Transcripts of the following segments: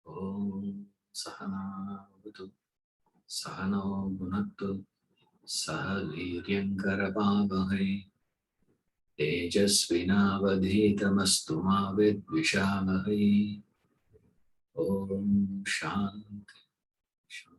Om Sahana Vatu Sahano Bhunaktu Saha Viryankaravavahai Tejasvinavadhitamastu ma vidvishavahai. Om Shanti Shanti.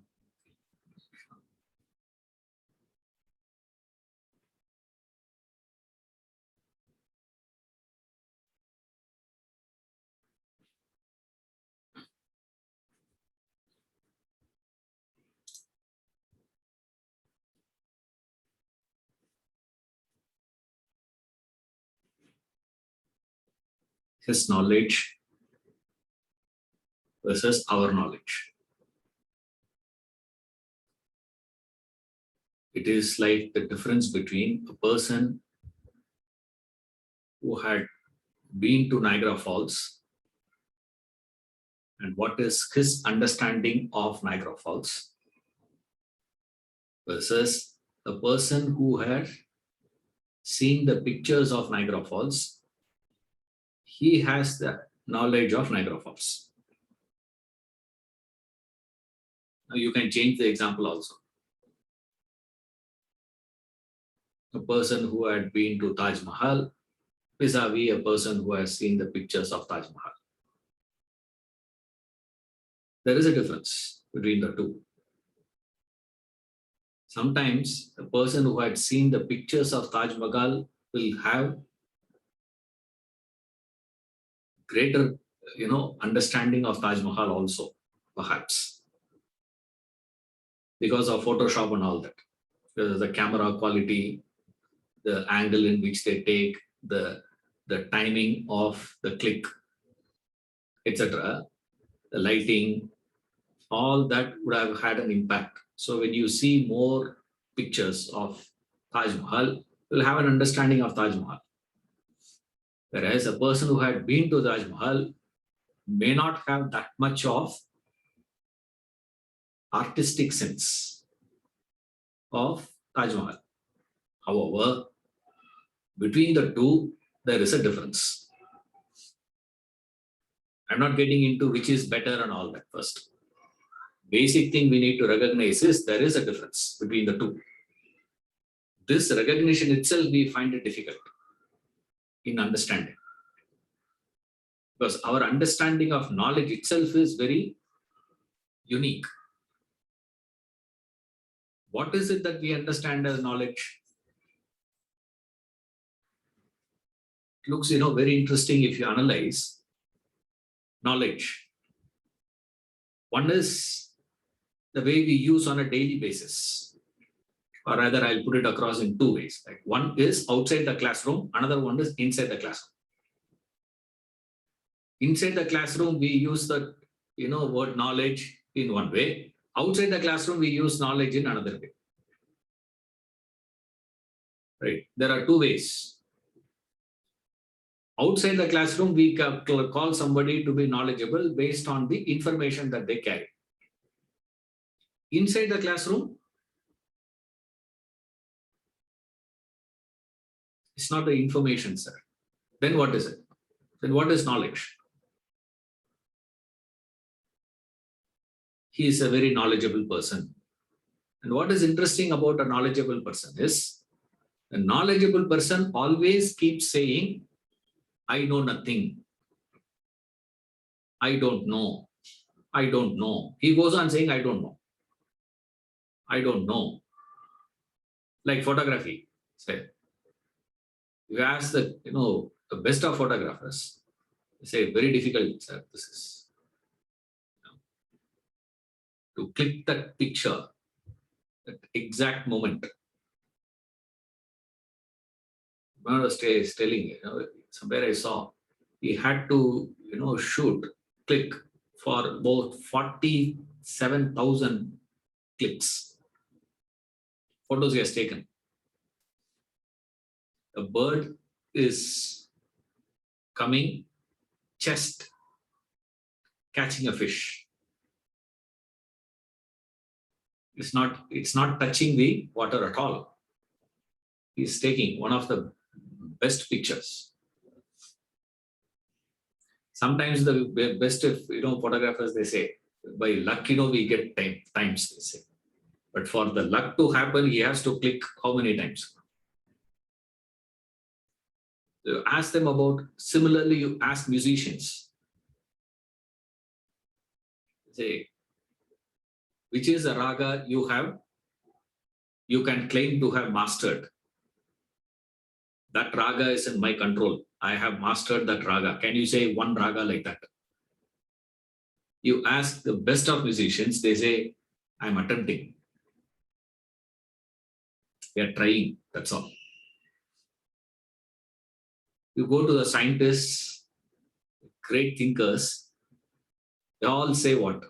His knowledge versus our knowledge. It is like the difference between a person who had been to Niagara Falls and what is his understanding of Niagara Falls versus a person who had seen the pictures of Niagara Falls. He has the knowledge of Niagara Falls. Now you can change the example also. A person who had been to Taj Mahal vis-a-vis a person who has seen the pictures of Taj Mahal. There is a difference between the two. Sometimes a person who had seen the pictures of Taj Mahal will have greater, understanding of Taj Mahal also, perhaps, because of Photoshop and all that. The camera quality, the angle in which they take, the timing of the click, etc., the lighting, all that would have had an impact. So when you see more pictures of Taj Mahal, you'll have an understanding of Taj Mahal. Whereas a person who had been to Taj Mahal may not have that much of artistic sense of Taj Mahal. However, between the two, there is a difference. I'm not getting into which is better and all that first. Basic thing we need to recognize is there is a difference between the two. This recognition itself, we find it difficult in understanding. Because our understanding of knowledge itself is very unique. What is it that we understand as knowledge? It looks, very interesting if you analyze knowledge. One is the way we use on a daily basis. Or rather, I'll put it across in two ways. Like one is outside the classroom, another one is inside the classroom. Inside the classroom, we use the word knowledge in one way. Outside the classroom, we use knowledge in another way. Right? There are two ways. Outside the classroom, we call somebody to be knowledgeable based on the information that they carry. Inside the classroom, it's not the information, sir. Then what is it? Then what is knowledge? He is a very knowledgeable person. And what is interesting about a knowledgeable person is a knowledgeable person always keeps saying, I know nothing. I don't know. I don't know. He goes on saying, I don't know. I don't know. Like photography, say. You ask the best of photographers, they say very difficult, sir, this is. To click that picture, that exact moment. One was telling, somewhere I saw, he had to, click for about 47,000 clicks. Photos he has taken. A bird is coming, chest, catching a fish. It's not touching the water at all. He's taking one of the best pictures. Sometimes the best, if photographers, they say, by luck, we get times, they say. But for the luck to happen, he has to click how many times? You ask them about, similarly, you ask musicians. Say, which is a raga you can claim to have mastered. That raga is in my control. I have mastered that raga. Can you say one raga like that? You ask the best of musicians, they say, I'm attempting. We are trying, that's all. You go to the scientists, great thinkers, they all say what?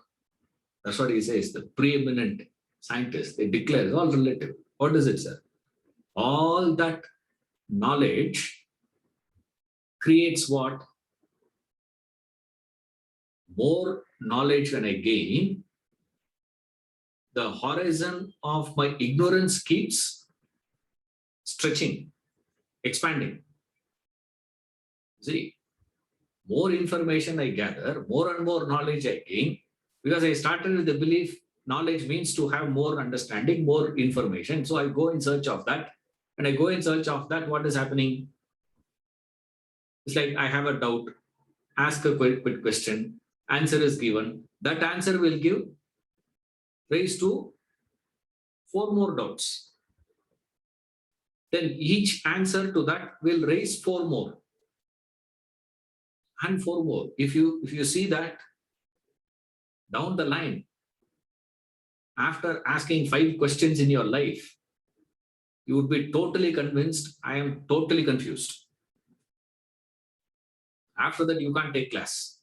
That's what he says, the preeminent scientists, they declare it's all relative. What is it, sir? All that knowledge creates what? More knowledge when I gain, the horizon of my ignorance keeps stretching, expanding. See, more information I gather, more and more knowledge I gain, because I started with the belief knowledge means to have more understanding, more information. So I go in search of that. And I go in search of that, what is happening? It's like I have a doubt, ask a quick question, answer is given. That answer will give rise to 4 more doubts. Then each answer to that will raise 4 more. And 4 more. If you see that down the line, after asking 5 questions in your life, you would be totally convinced, I am totally confused. After that, you can't take class.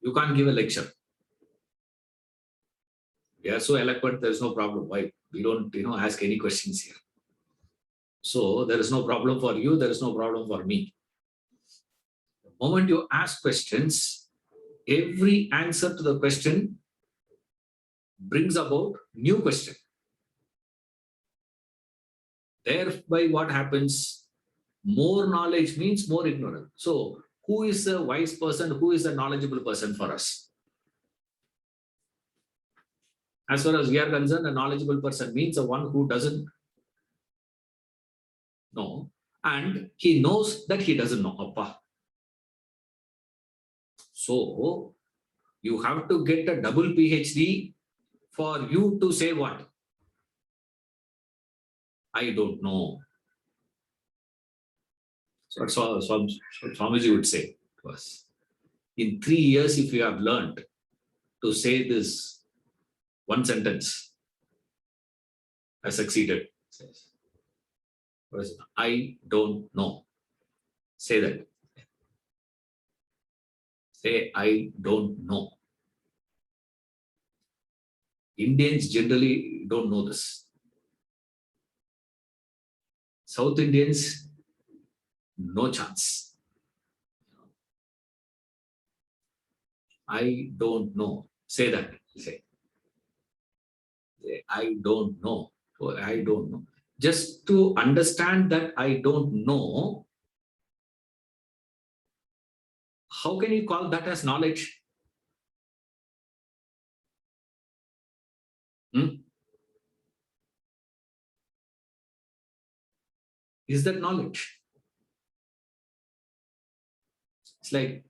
You can't give a lecture. We are so eloquent, there's no problem. Why? We don't ask any questions here. So there is no problem for you, there is no problem for me. The moment you ask questions, every answer to the question brings about new question. Thereby what happens? More knowledge means more ignorance. So who is a wise person? Who is a knowledgeable person for us? As far as we are concerned, a knowledgeable person means the one who doesn't know and he knows that he doesn't know. Appa. So you have to get a double PhD for you to say what? I don't know. So that's what Swamiji would say to us. In 3 years, if you have learned to say this one sentence, I succeeded. Says, I don't know. Say that. Say, I don't know. Indians generally don't know this. South Indians, no chance. I don't know. Say that. Say, I don't know. So I don't know. Just to understand that I don't know, how can you call that as knowledge? Is that knowledge? It's like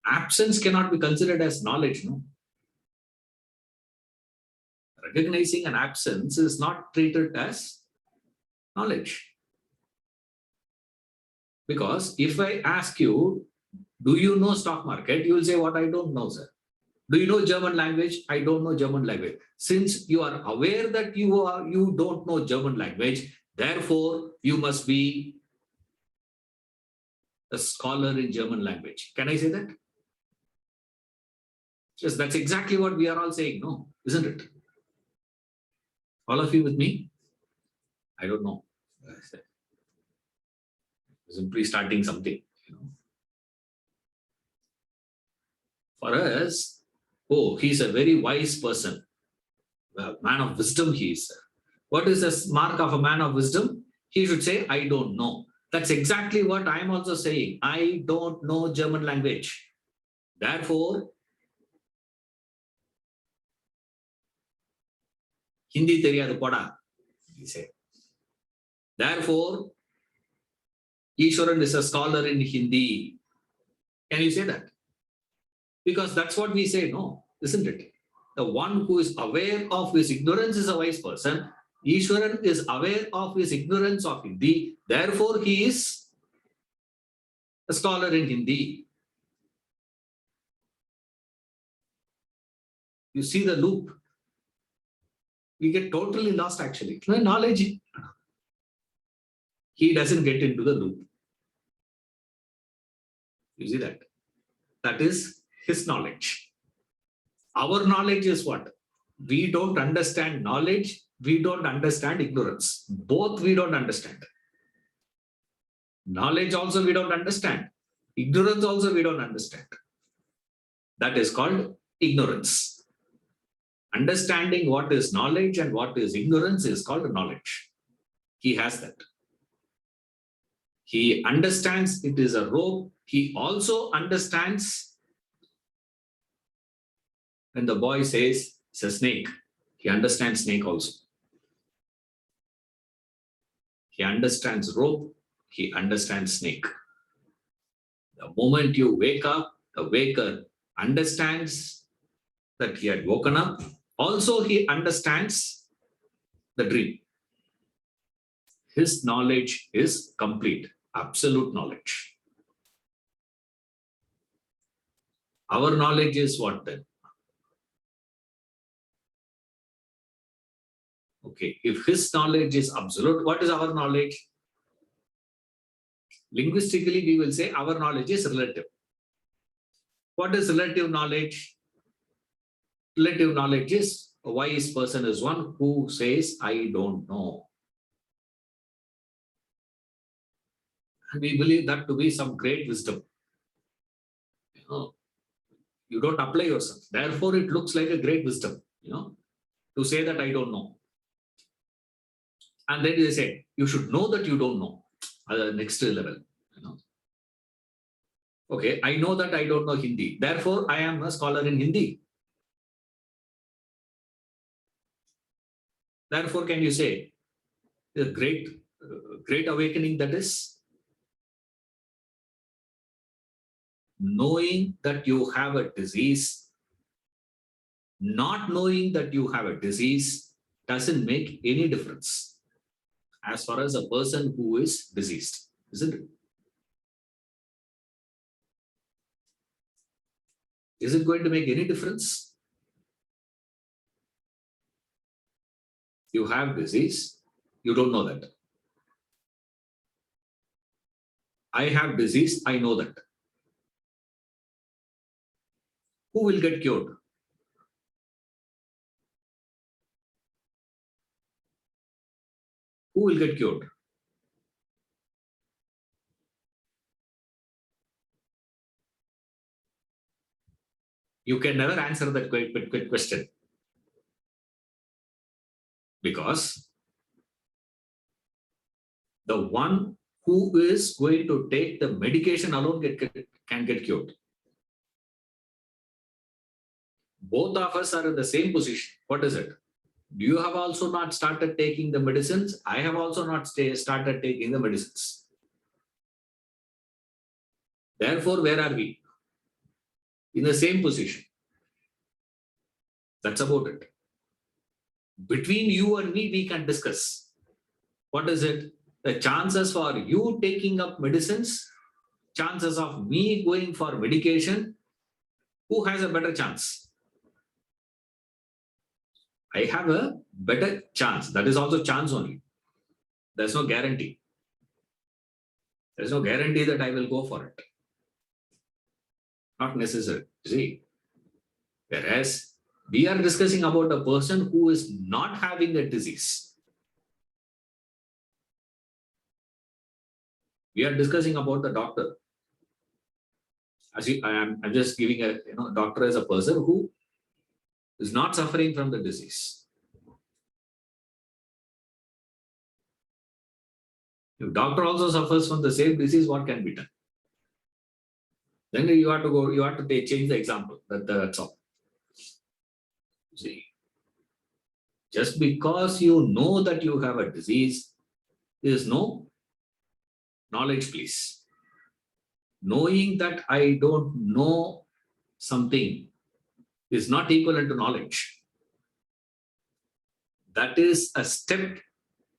absence cannot be considered as knowledge, no? Recognizing an absence is not treated as knowledge. Because if I ask you, do you know stock market? You will say, what? I don't know, sir. Do you know German language? I don't know German language. Since you are aware that you don't know German language, therefore you must be a scholar in German language. Can I say that? Yes, that's exactly what we are all saying, no, isn't it? All of you with me? I don't know. Simply starting something. For us, Oh, he's a very wise person. A man of wisdom he is. What is the mark of a man of wisdom? He should say, I don't know. That's exactly what I'm also saying. I don't know German language. Therefore, Hindi தெரியாது போடா, he said. Therefore, Ishwaran is a scholar in Hindi. Can you say that? Because that's what we say, no, isn't it? The one who is aware of his ignorance is a wise person. Ishwaran is aware of his ignorance of Hindi. Therefore, he is a scholar in Hindi. You see the loop. We get totally lost actually. Knowledge, he doesn't get into the loop. You see that? That is his knowledge. Our knowledge is what? We don't understand knowledge. We don't understand ignorance. Both we don't understand. Knowledge also we don't understand. Ignorance also we don't understand. That is called ignorance. Understanding what is knowledge and what is ignorance is called knowledge. He has that. He understands it is a rope. He also understands when the boy says it's a snake. He understands snake also. He understands rope. He understands snake. The moment you wake up, the waker understands that he had woken up. Also, he understands the dream. His knowledge is complete, absolute knowledge. Our knowledge is what then? Okay, if his knowledge is absolute, what is our knowledge? Linguistically, we will say our knowledge is relative. What is relative knowledge? Relative knowledge is a wise person is one who says, I don't know. And we believe that to be some great wisdom. You don't apply yourself. Therefore, it looks like a great wisdom, to say that I don't know. And then they say, you should know that you don't know. Next level. Okay, I know that I don't know Hindi. Therefore, I am a scholar in Hindi. Therefore, can you say the great awakening that is? Knowing that you have a disease, not knowing that you have a disease doesn't make any difference as far as a person who is diseased, isn't it? Is it going to make any difference? You have disease, you don't know that. I have disease, I know that. Who will get cured? Who will get cured? You can never answer that quick question. Because the one who is going to take the medication alone can get cured. Both of us are in the same position. What is it? You have also not started taking the medicines. I have also not started taking the medicines. Therefore, where are we? In the same position. That's about it. Between you and me, we can discuss. What is it? The chances for you taking up medicines, chances of me going for medication, who has a better chance? I have a better chance. That is also chance only. There's no guarantee. There's no guarantee that I will go for it. Not necessary. See? Whereas we are discussing about a person who is not having a disease. We are discussing about the doctor. I'm just giving a doctor as a person who is not suffering from the disease. If doctor also suffers from the same disease, what can be done? Then you have to go, you have to change the example. That's all. See, just because you know that you have a disease, there is no knowledge, please. Knowing that I don't know something is not equivalent to knowledge. That is a step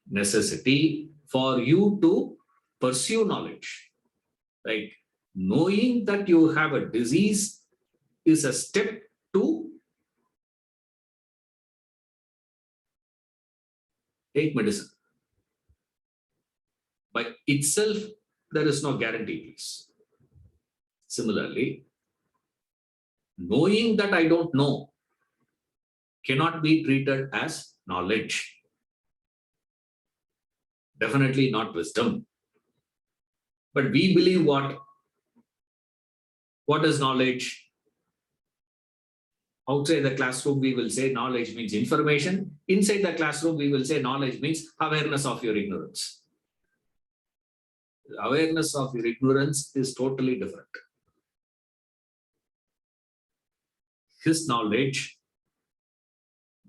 necessity for you to pursue knowledge. Like knowing that you have a disease is a step to take medicine. By itself, there is no guarantee, please. Similarly, knowing that I don't know cannot be treated as knowledge. Definitely not wisdom. But we believe what? What is knowledge? Outside the classroom, we will say knowledge means information. Inside the classroom, we will say knowledge means awareness of your ignorance. Awareness of your ignorance is totally different. His knowledge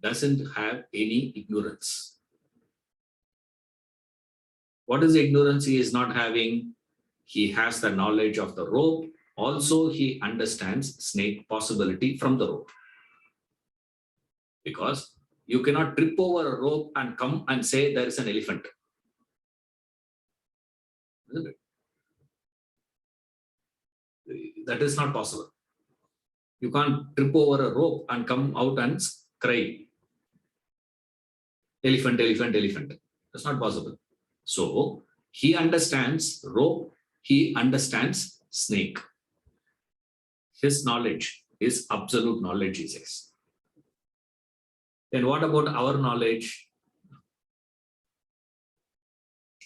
doesn't have any ignorance. What is the ignorance he is not having? He has the knowledge of the rope. Also, he understands snake possibility from the rope. Because you cannot trip over a rope and come and say there is an elephant. Isn't it? That is not possible. You can't trip over a rope and come out and cry. Elephant, elephant, elephant. That's not possible. So he understands rope, he understands snake. His knowledge is absolute knowledge, he says. Then what about our knowledge?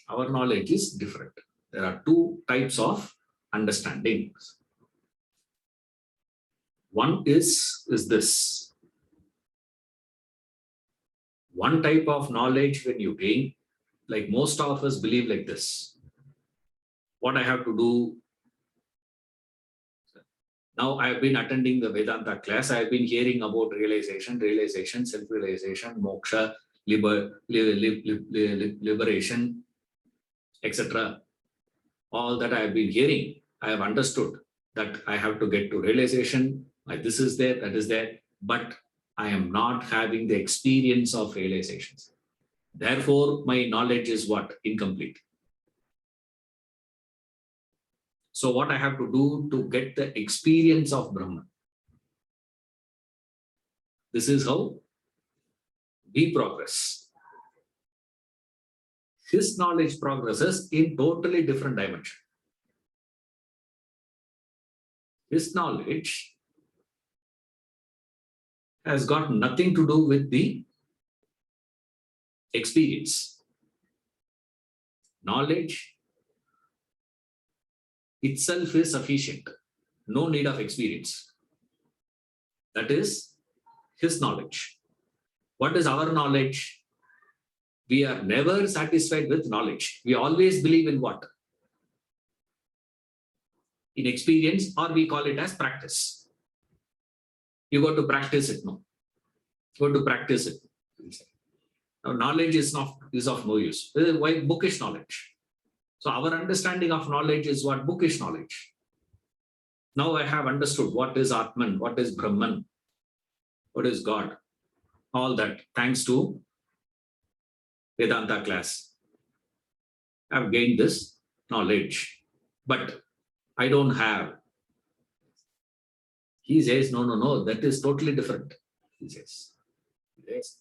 Our knowledge is different. There are two types of understandings. One is this. One type of knowledge when you gain, like most of us believe like this. What I have to do. Now I have been attending the Vedanta class. I have been hearing about realization, self-realization, moksha, liberation, etc. All that I have been hearing, I have understood that I have to get to realization, like this is there, that is there, but I am not having the experience of realizations. Therefore, my knowledge is what? Incomplete. So what I have to do to get the experience of Brahman? This is how we progress. His knowledge progresses in totally different dimension. His knowledge has got nothing to do with the experience. Knowledge itself is sufficient. No need of experience. That is his knowledge. What is our knowledge? We are never satisfied with knowledge. We always believe in what? In experience, or we call it as practice. You got to practice it, no? You got to practice it. Now, knowledge is of no use. Why? Bookish knowledge. So our understanding of knowledge is what? Bookish knowledge. Now I have understood what is Atman, what is Brahman, what is God. All that thanks to Vedanta class. I have gained this knowledge, but I don't have. He says, no, that is totally different. He says, yes.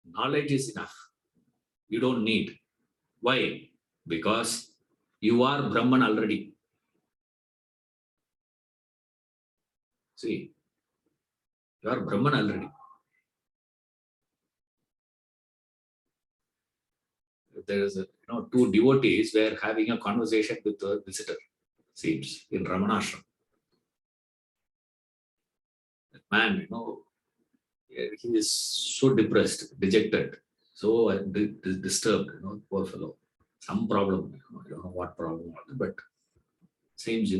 Knowledge is enough. You don't need. Why? Because you are Brahman already. See, you are Brahman already. There is two devotees were having a conversation with a visitor, seems, in Ramanashram. man, he is so depressed, dejected, so disturbed, poor fellow. Some problem, I don't know what problem, but seems,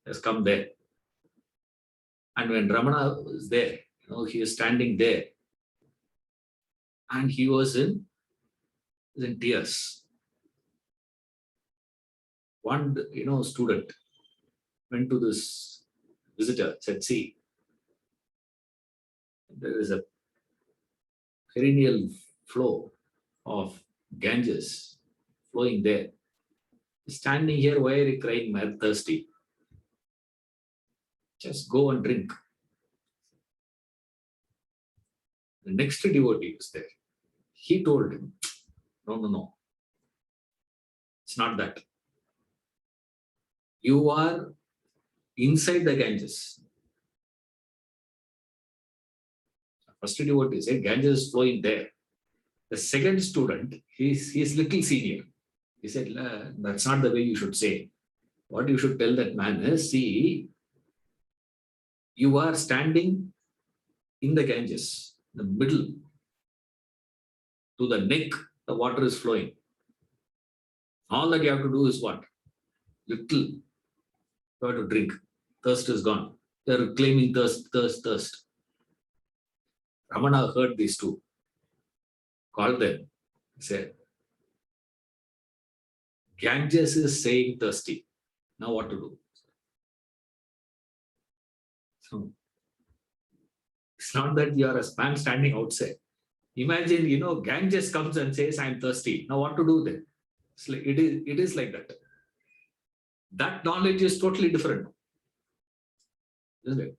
has come there. And when Ramana was there, he is standing there and he was in tears. One, student went to this visitor, said, see, there is a perennial flow of Ganges flowing there. Standing here, why are you crying, man, thirsty? Just go and drink. The next devotee was there. He told him, no. It's not that. You are inside the Ganges. First devotee said, Ganges is flowing there. The second student, he's little senior. He said, that's not the way you should say. What you should tell that man is, see, you are standing in the Ganges, the middle. To the neck, the water is flowing. All that you have to do is what? Little. You have to drink. Thirst is gone. They are claiming thirst. Ramana heard these two. Called them. He said, Ganges is saying thirsty. Now what to do? So, it's not that you are a man standing outside. Imagine, Ganges comes and says, I'm thirsty. Now what to do then? It is like that. That knowledge is totally different. Isn't it?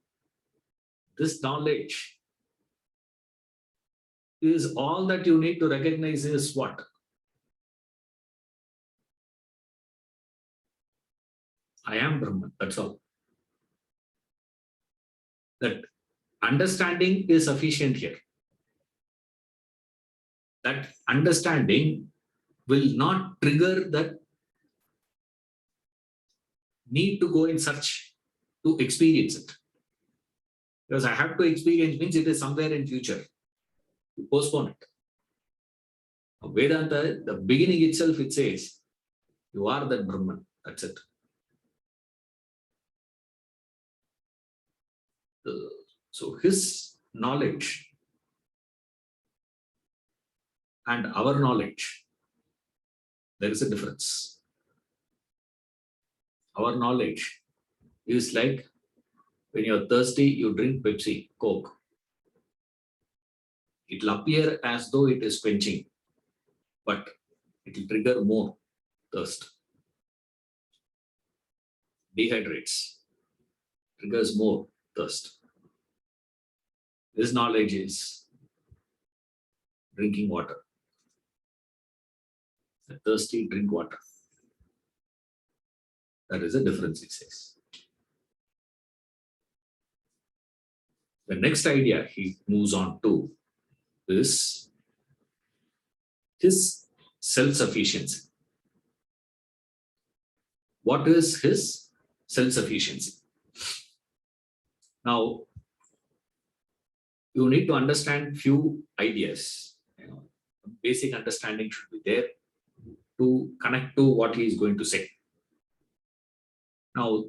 This knowledge is all that you need to recognize is what? I am Brahman. That's all. That understanding is sufficient here. That understanding will not trigger that need to go in search to experience it. Because I have to experience means it is somewhere in future. You postpone it. Vedanta, the beginning itself, it says, you are that Brahman. That's it. So his knowledge and our knowledge, there is a difference. Our knowledge is like when you're thirsty, you drink Pepsi, Coke. It will appear as though it is quenching, but it will trigger more thirst. Dehydrates, triggers more thirst. This knowledge is drinking water. The thirsty drink water. That is a difference, it says. The next idea he moves on to is his self-sufficiency. What is his self-sufficiency? Now, you need to understand few ideas. Basic understanding should be there to connect to what he is going to say. Now,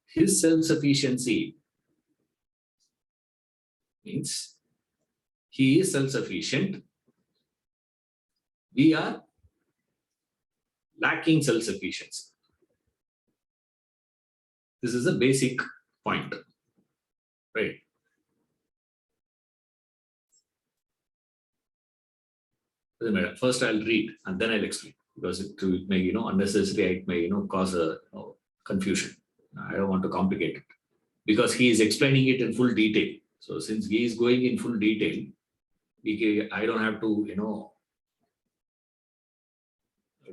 his self-sufficiency means he is self-sufficient. We are lacking self-sufficiency. This is a basic point, right? First, I'll read and then I'll explain, because it may, unnecessary, it may, cause a confusion. I don't want to complicate it because he is explaining it in full detail. So since he is going in full detail, I don't have to,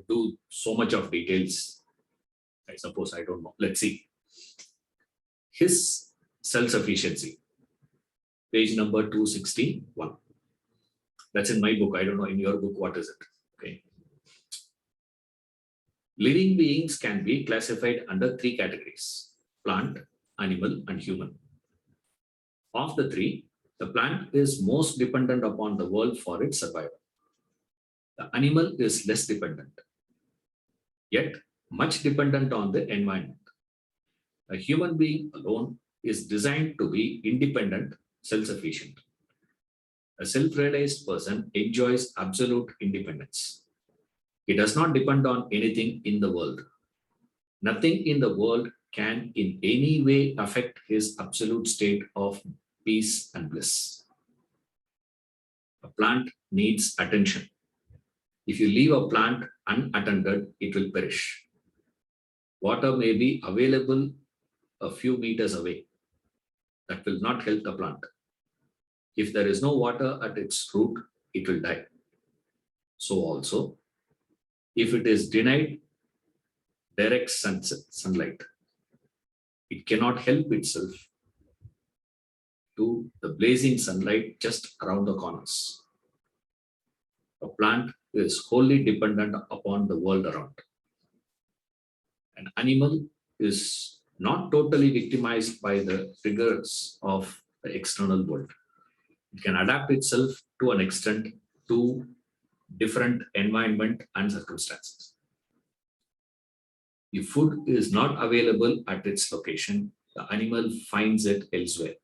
do so much of details. I suppose, I don't know. Let's see. His self-sufficiency, page number 261. That's in my book. I don't know in your book, what is it? Okay. Living beings can be classified under three categories: plant, animal, and human. Of the three, the plant is most dependent upon the world for its survival. The animal is less dependent, yet much dependent on the environment. A human being alone is designed to be independent, self-sufficient. A self-realized person enjoys absolute independence. He does not depend on anything in the world. Nothing in the world can in any way affect his absolute state of peace and bliss. A plant needs attention. If you leave a plant unattended, it will perish. Water may be available a few meters away. That will not help the plant. If there is no water at its root, it will die. So also, if it is denied direct sunlight, it cannot help itself to the blazing sunlight just around the corners. A plant is wholly dependent upon the world around. An animal is not totally victimized by the rigors of the external world. It can adapt itself to an extent to different environment and circumstances. If food is not available at its location, the animal finds it elsewhere.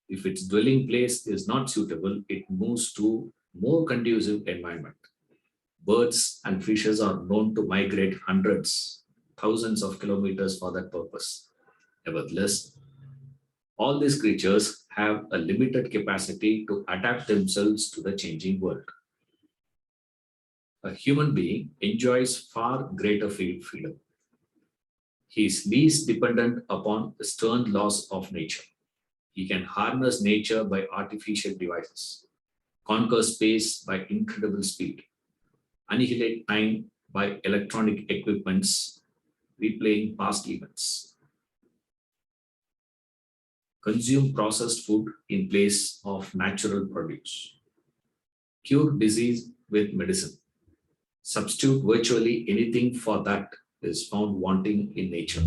If its dwelling place is not suitable, it moves to more conducive environment. Birds and fishes are known to migrate hundreds, thousands of kilometers for that purpose. Nevertheless, all these creatures have a limited capacity to adapt themselves to the changing world. A human being enjoys far greater freedom. He is least dependent upon the stern laws of nature. He can harness nature by artificial devices, conquer space by incredible speed, annihilate time by electronic equipments, replaying past events, consume processed food in place of natural produce, cure disease with medicine, substitute virtually anything for that is found wanting in nature.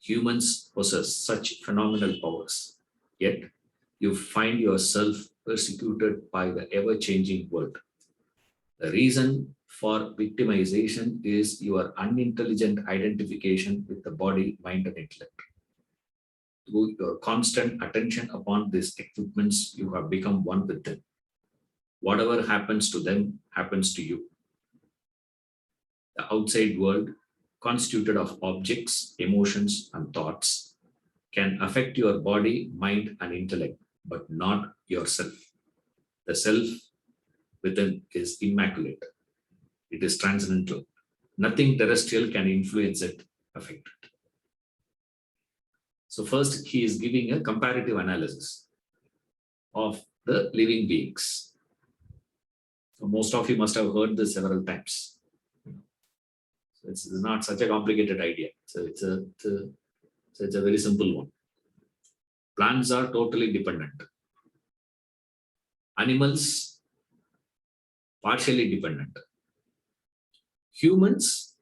Humans possess such phenomenal powers, yet you find yourself persecuted by the ever-changing world. The reason for victimization is your unintelligent identification with the body, mind, and intellect. Through your constant attention upon these equipments, you have become one with them. Whatever happens to them happens to you. The outside world, constituted of objects, emotions, and thoughts, can affect your body, mind, and intellect, but not yourself. The self within is immaculate. It is transcendental. Nothing terrestrial can influence it, affect it. So first, he is giving a comparative analysis of the living beings. So most of you must have heard this several times. So it's not such a complicated idea. So it's a very simple one. Plants are totally dependent. Animals, partially dependent. Humans,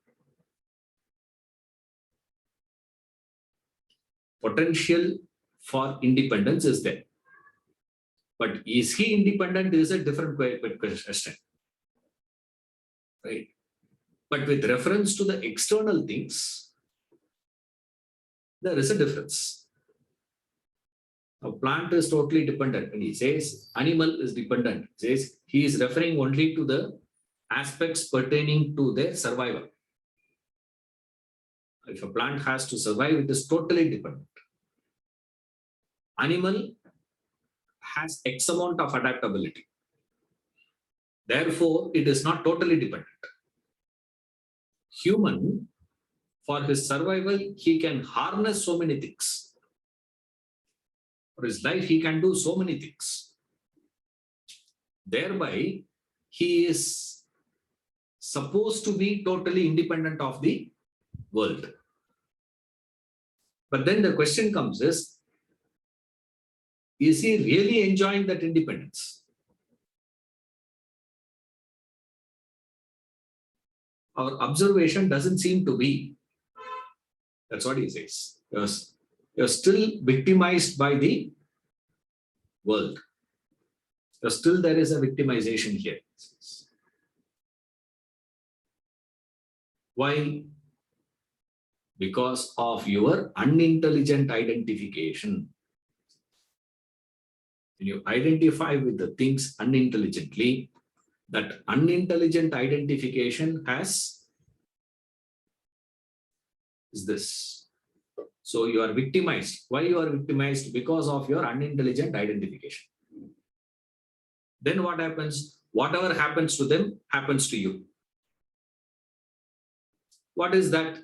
potential for independence is there. But is he independent is a different question. Right? But with reference to the external things, there is a difference. A plant is totally dependent. When he says animal is dependent, he says he is referring only to the aspects pertaining to their survival. If a plant has to survive, it is totally dependent. Animal has X amount of adaptability. Therefore, it is not totally dependent. Human, for his survival, he can harness so many things. For his life, he can do so many things. Thereby, he is supposed to be totally independent of the world. But then the question comes is he really enjoying that independence? Our observation doesn't seem to be. That's what he says. You're still victimized by the world. So still there is a victimization here. Why? Because of your unintelligent identification. When you identify with the things unintelligently, that unintelligent identification is this. So you are victimized. Why you are victimized? Because of your unintelligent identification. Then what happens? Whatever happens to them happens to you. What is that?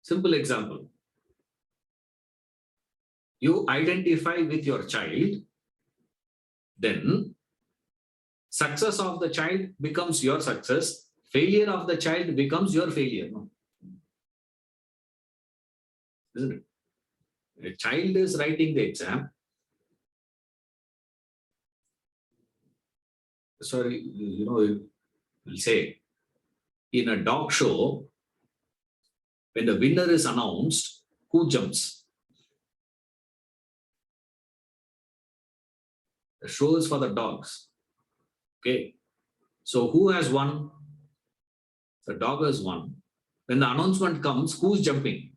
Simple example. You identify with your child, then success of the child becomes your success, failure of the child becomes your failure. No? Isn't it? A child is writing the exam. Sorry, we'll say in a dog show, when the winner is announced, who jumps? The show is for the dogs. Okay. So who has won? The dog has won. When the announcement comes, who's jumping?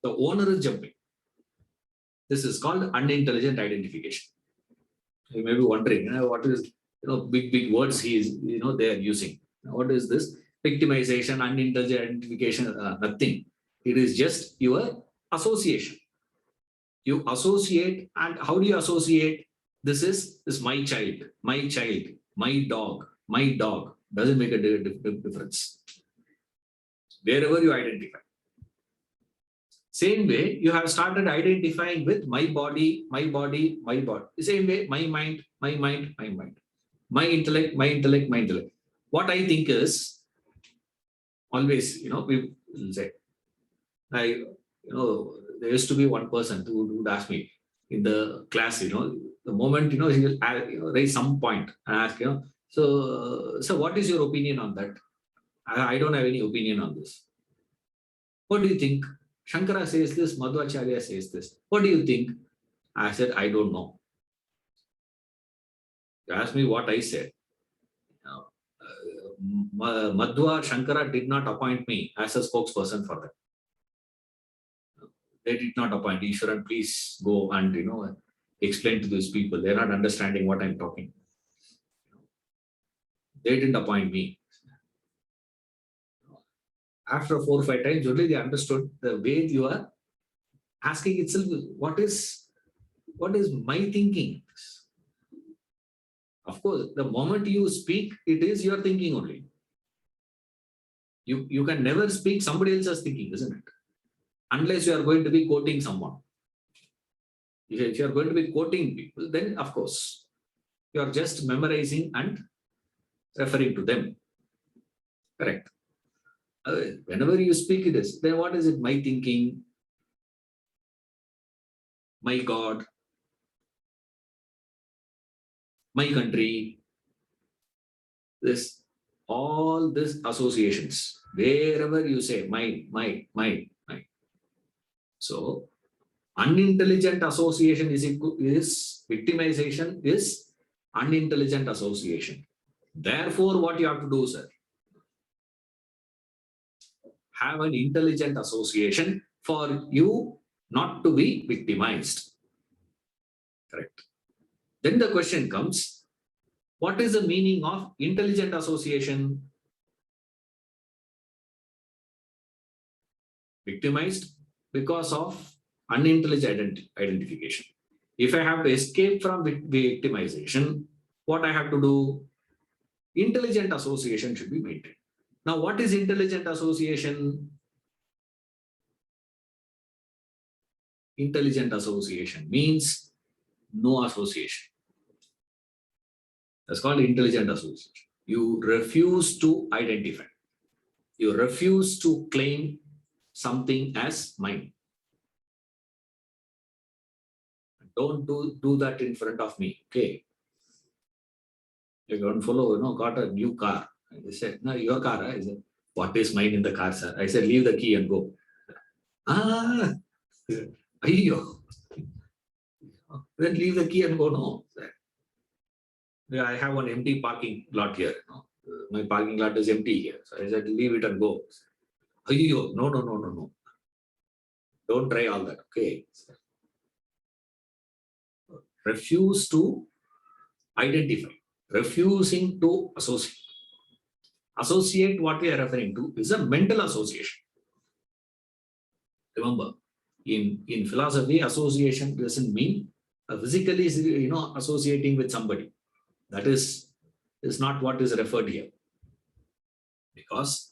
The owner is jumping. This is called unintelligent identification. You may be wondering, what is, big words he is, they are using. What is this? Victimization, unintelligent identification, nothing. It is just your association. You associate, and how do you associate? This is my child, my dog, my dog. Doesn't make a difference. Wherever you identify. Same way, you have started identifying with my body, my body, my body. Same way, my mind, my mind, my mind. My intellect, my intellect, my intellect. What I think is, always, we will say, there used to be one person who would ask me in the class, the moment, he will raise some point and ask, so what is your opinion on that? I don't have any opinion on this. What do you think? Shankara says this, Madhvacharya says this. What do you think? I said, I don't know. You asked me what I said. Madhva, Shankara did not appoint me as a spokesperson for them. They did not appoint Ishwaran, please go and explain to these people. They're not understanding what I'm talking. They didn't appoint me. After 4 or 5 times, only they understood the way you are asking itself, what is my thinking? Of course, the moment you speak, it is your thinking only. You can never speak somebody else's thinking, isn't it? Unless you are going to be quoting someone. If you are going to be quoting people, then of course, you are just memorizing and referring to them. Correct. Whenever you speak it is, then what is it? My thinking, my God, my country, all these associations, wherever you say my. So unintelligent association is victimization is unintelligent association. Therefore, what you have to do, sir? Have an intelligent association for you not to be victimized. Correct. Then the question comes, what is the meaning of intelligent association? Victimized because of unintelligent identification. If I have to escape from victimization, what I have to do? Intelligent association should be maintained. Now, what is intelligent association? Intelligent association means no association. That's called intelligent association. You refuse to identify. You refuse to claim something as mine. Don't do that in front of me. Okay. You don't follow, got a new car. I said, no, your car. I said, what is mine in the car, sir? I said, leave the key and go. Ayyo. Then leave the key and go. No, I have one empty parking lot here. My parking lot is empty here. So I said, leave it and go. No, no, no, no, no. Don't try all that. Okay. Refuse to identify. Refusing to associate. Associate, what we are referring to, is a mental association. Remember, in philosophy, association doesn't mean physically, associating with somebody. That is not what is referred here. Because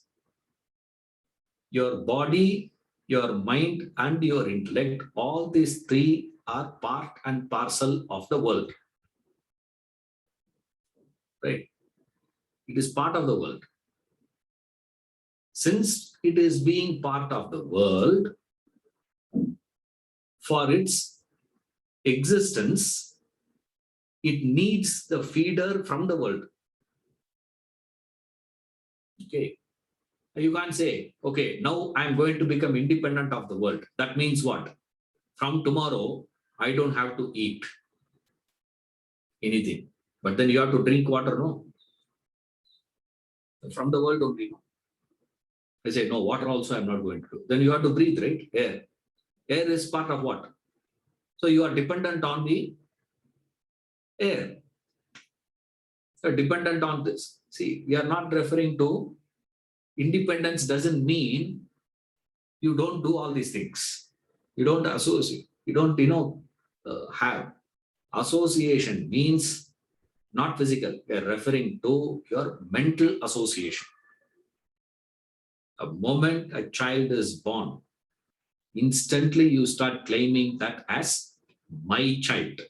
your body, your mind, and your intellect, all these three are part and parcel of the world. Right? It is part of the world. Since it is being part of the world, for its existence, it needs the feeder from the world. Okay. You can't say, okay, now I'm going to become independent of the world. That means what? From tomorrow, I don't have to eat anything. But then you have to drink water, no? From the world only. I say, no, water also I'm not going to do. Then you have to breathe, right? Air. Air is part of what? So you are dependent on the air. You are dependent on this. See, we are not referring to independence doesn't mean you don't do all these things. You don't associate. You don't, have. Association means not physical. We are referring to your mental association. The moment a child is born, instantly you start claiming that as my child.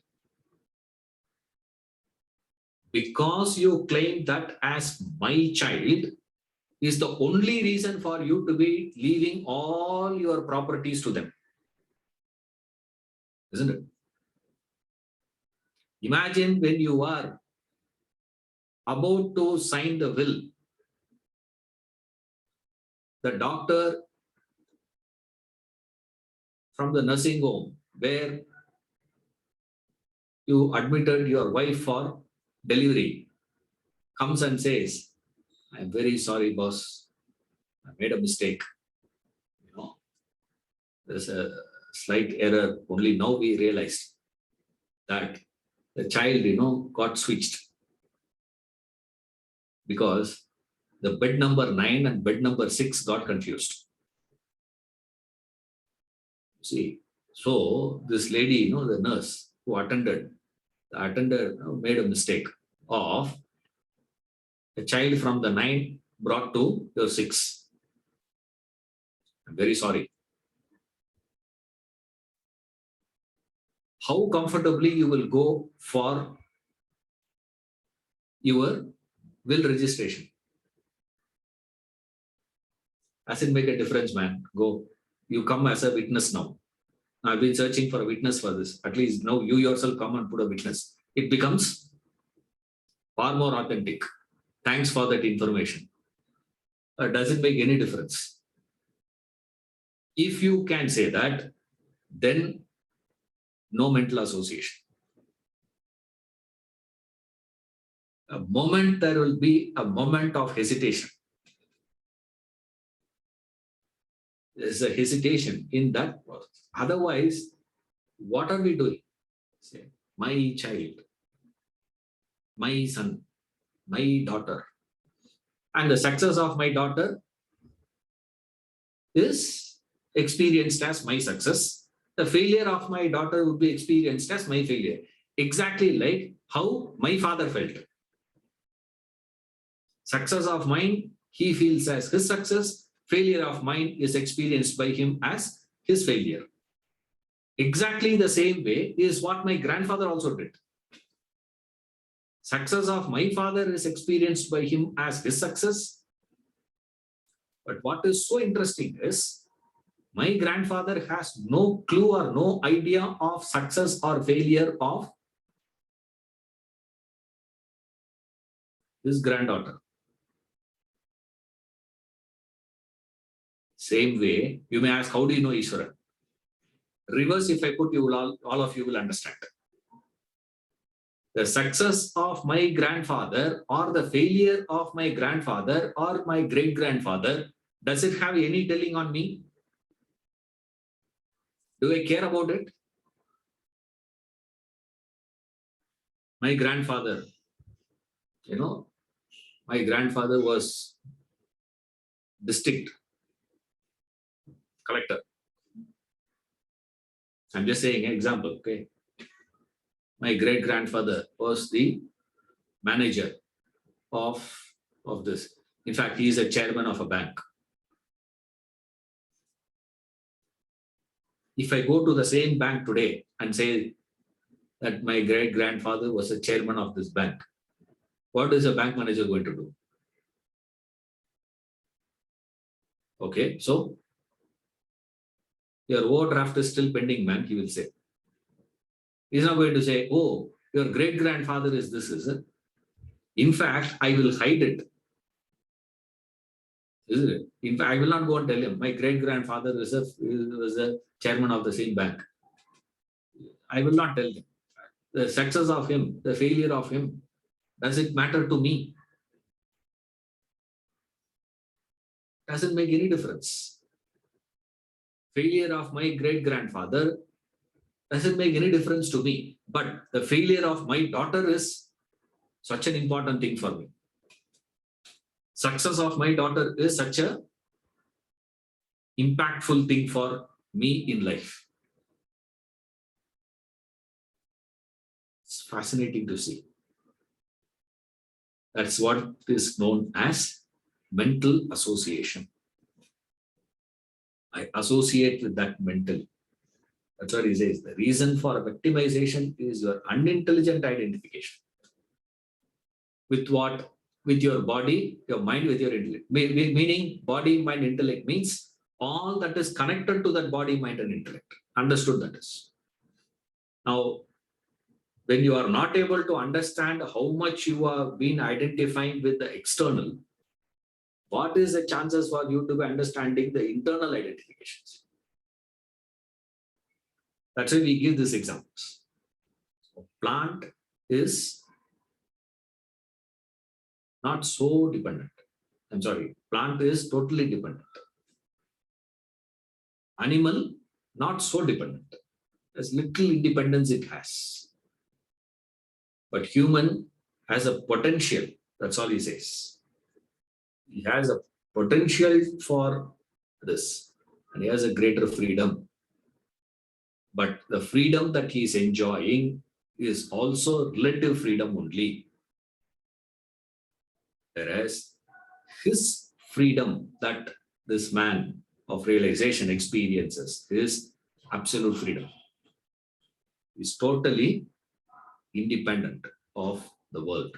Because you claim that as my child is the only reason for you to be leaving all your properties to them. Isn't it? Imagine when you are about to sign the will, the doctor from the nursing home where you admitted your wife for delivery comes and says, I'm very sorry, boss. I made a mistake. There's a slight error. Only now we realized that the child, got switched. Because the bed number 9 and bed number 6 got confused. See, so this lady, the nurse who attended, made a mistake of a child from the 9 brought to your 6. I'm very sorry. How comfortably you will go for your will registration? Does it make a difference, man? Go. You come as a witness now. I've been searching for a witness for this. At least now you yourself come and put a witness. It becomes far more authentic. Thanks for that information. Does it make any difference? If you can say that, then no mental association. A moment there will be a moment of hesitation. There's a hesitation in that process. Otherwise, what are we doing? Say, my child, my son, my daughter. And the success of my daughter is experienced as my success. The failure of my daughter would be experienced as my failure. Exactly like how my father felt. Success of mine, he feels as his success. Failure of mine is experienced by him as his failure. Exactly the same way is what my grandfather also did. Success of my father is experienced by him as his success. But what is so interesting is my grandfather has no clue or no idea of success or failure of his granddaughter. Same way, you may ask, how do you know Ishvara? Reverse, if I put you, all of you will understand. The success of my grandfather or the failure of my grandfather or my great-grandfather, does it have any telling on me? Do I care about it? My grandfather, my grandfather was district collector. I'm just saying an example, okay? My great-grandfather was the manager of this. In fact, he is a chairman of a bank. If I go to the same bank today and say that my great-grandfather was a chairman of this bank, what is a bank manager going to do? Okay, so your overdraft is still pending, man, he will say. He's not going to say, oh, your great-grandfather is this, is it? In fact, I will hide it. Isn't it? In fact, I will not go and tell him, my great-grandfather was a chairman of the same bank. I will not tell him. The success of him, the failure of him, does it matter to me? Doesn't make any difference. Failure of my great-grandfather doesn't make any difference to me. But the failure of my daughter is such an important thing for me. Success of my daughter is such a impactful thing for me in life. It's fascinating to see. That's what is known as mental association. I associate with that mentally. That's what he says. The reason for victimization is your unintelligent identification. With what? With your body, your mind, with your intellect. Meaning body, mind, intellect means all that is connected to that body, mind, and intellect. Understood that is. Now, when you are not able to understand how much you have been identifying with the external, what is the chances for you to be understanding the internal identifications? That's why we give these examples. Plant is not so dependent. I'm sorry, plant is totally dependent. Animal, not so dependent. There's little independence it has. But human has a potential. That's all he says. He has a potential for this. And he has a greater freedom. But the freedom that he is enjoying is also relative freedom only. Whereas his freedom that this man of realization experiences is absolute freedom. Is totally independent of the world.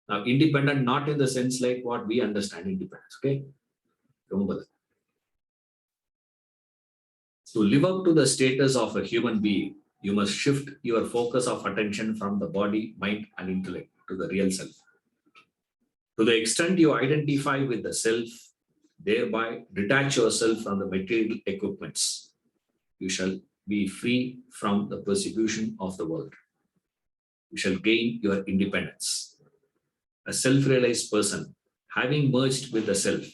Now, independent not in the sense like what we understand independence, okay? Remember that. To live up to the status of a human being, you must shift your focus of attention from the body, mind, and intellect to the real self. To the extent you identify with the self, thereby detach yourself from the material equipments, you shall be free from the persecution of the world. You shall gain your independence. A self-realized person, having merged with the self,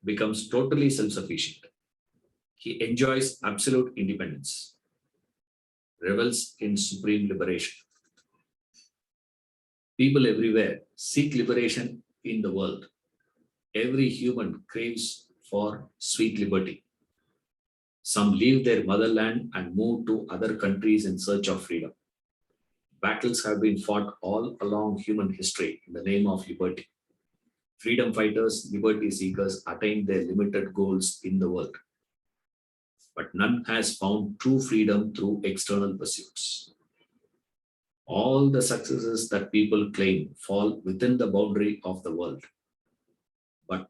becomes totally self-sufficient. He enjoys absolute independence, revels in supreme liberation. People everywhere seek liberation in the world. Every human craves for sweet liberty. Some leave their motherland and move to other countries in search of freedom. Battles have been fought all along human history in the name of liberty. Freedom fighters, liberty seekers attain their limited goals in the world. But none has found true freedom through external pursuits. All the successes that people claim fall within the boundary of the world. But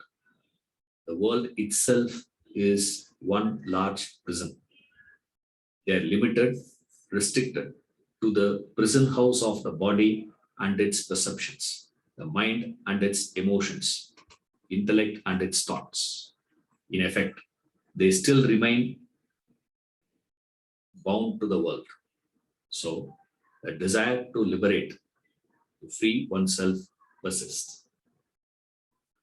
the world itself is one large prison. They are limited, restricted to the prison house of the body and its perceptions, the mind and its emotions, intellect and its thoughts. In effect, they still remain bound to the world. So, The desire to liberate, to free oneself persists.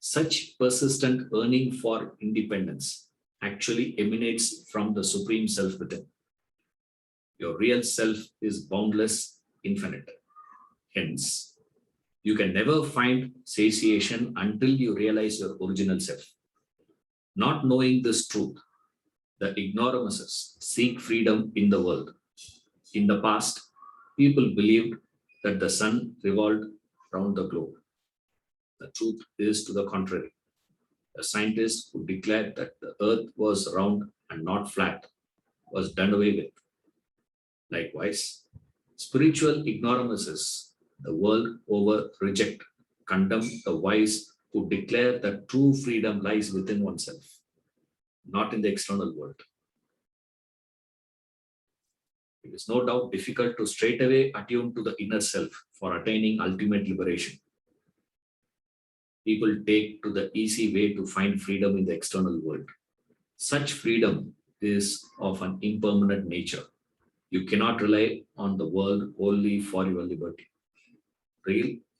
Such persistent yearning for independence actually emanates from the Supreme Self within. Your real self is boundless, infinite. Hence, you can never find satiation until you realize your original self. Not knowing this truth, the ignoramuses seek freedom in the world. In the past, people believed that the sun revolved round the globe. The truth is to the contrary. A scientist who declared that the earth was round and not flat was done away with. Likewise, spiritual ignoramuses the world over reject, condemn the wise who declare that true freedom lies within oneself, not in the external world. It is no doubt difficult to straightaway attune to the inner self for attaining ultimate liberation. People take to the easy way to find freedom in the external world. Such freedom is of an impermanent nature. You cannot rely on the world only for your liberty.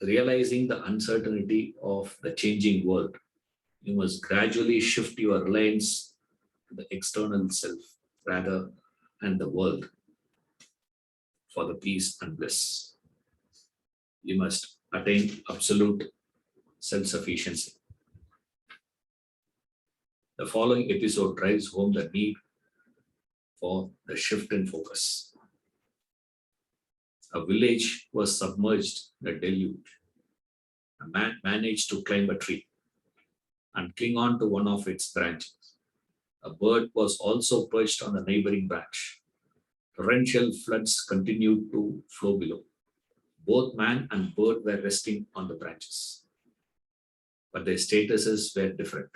Realizing the uncertainty of the changing world, you must gradually shift your reliance to the external self rather than the world for the peace and bliss. You must attain absolute self-sufficiency. The following episode drives home the need for the shift in focus. A village was submerged in a deluge. A man managed to climb a tree and cling on to one of its branches. A bird was also perched on the neighboring branch. Torrential floods continued to flow below. Both man and bird were resting on the branches, but their statuses were different.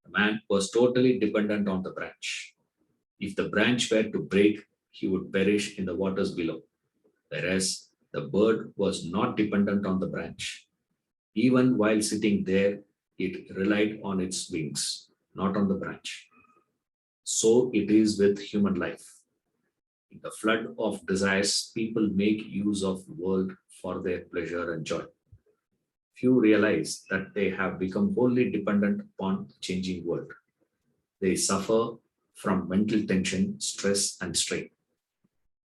The man was totally dependent on the branch. If the branch were to break, he would perish in the waters below. Whereas the bird was not dependent on the branch. Even while sitting there, it relied on its wings, not on the branch. So it is with human life. In the flood of desires, people make use of the world for their pleasure and joy. Few realize that they have become wholly dependent upon the changing world. They suffer from mental tension, stress, and strain.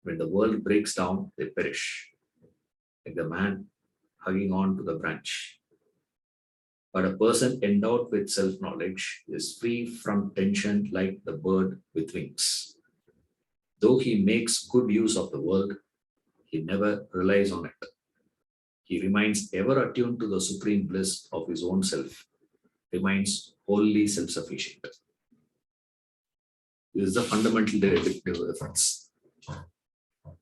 When the world breaks down, they perish, like the man hugging on to the branch. But a person endowed with self-knowledge is free from tension like the bird with wings. Though he makes good use of the world, he never relies on it. He remains ever attuned to the supreme bliss of his own self, remains wholly self-sufficient. This is the fundamental difference.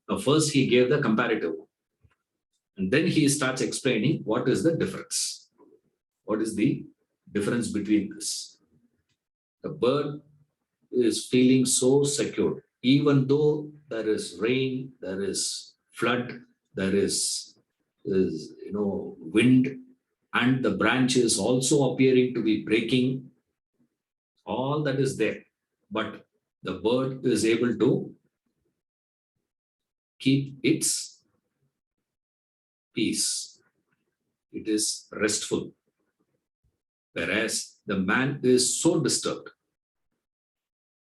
Now, first he gave the comparative, and then he starts explaining what is the difference. What is the difference between this? The bird is feeling so secure, even though there is rain, there is flood, there is wind, and the branch is also appearing to be breaking. All that is there, but the bird is able to keep its peace. It is restful. Whereas the man is so disturbed